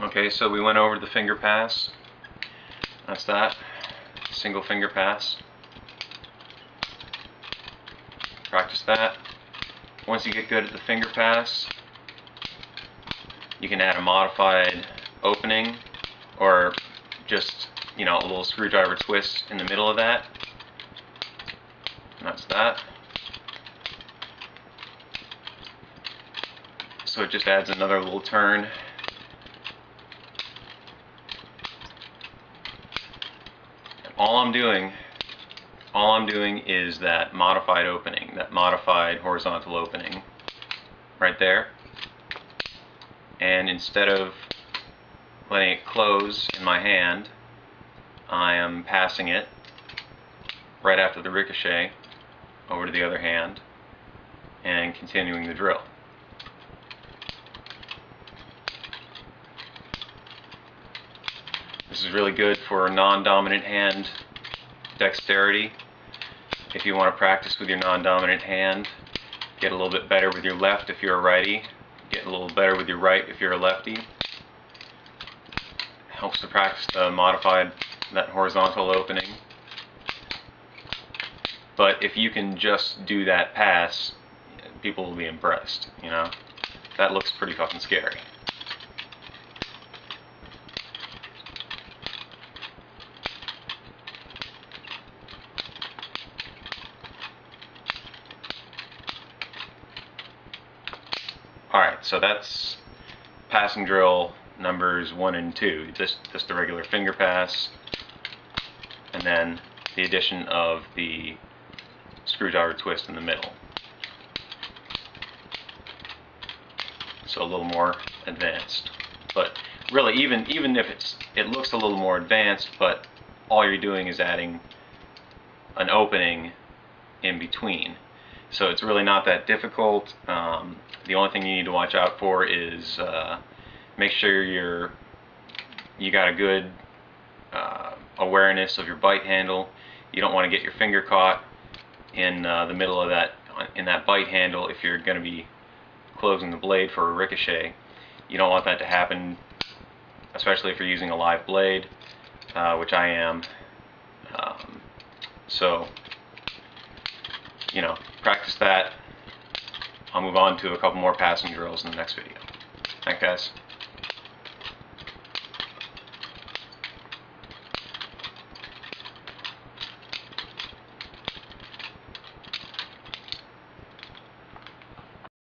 Okay, so we went over the finger pass. That's that. Single finger pass. Practice that. Once you get good at the finger pass, you can add a modified opening or just, a little screwdriver twist in the middle of that. And that's that. So it just adds another little turn. And all I'm doing is that modified opening, that modified horizontal opening right there. And instead of letting it close in my hand, I am passing it right after the ricochet over to the other hand and continuing the drill. This is really good for non-dominant hand dexterity. If you want to practice with your non-dominant hand, get a little bit better with your left if you're a righty, get a little better with your right if you're a lefty. Helps to practice the modified, that horizontal opening. But if you can just do that pass, people will be impressed, That looks pretty fucking scary. Alright, so that's passing drill numbers 1 and 2. Just the regular finger pass, and then the addition of the screwdriver twist in the middle. So a little more advanced. But really, even if it looks a little more advanced, but all you're doing is adding an opening in between. So it's really not that difficult. The only thing you need to watch out for is make sure you got a good awareness of your bite handle. You don't want to get your finger caught in the middle of that bite handle if you're going to be closing the blade for a ricochet. You don't want that to happen, especially if you're using a live blade, which I am. So, practice that. I'll move on to a couple more passing drills in the next video. Thanks, guys.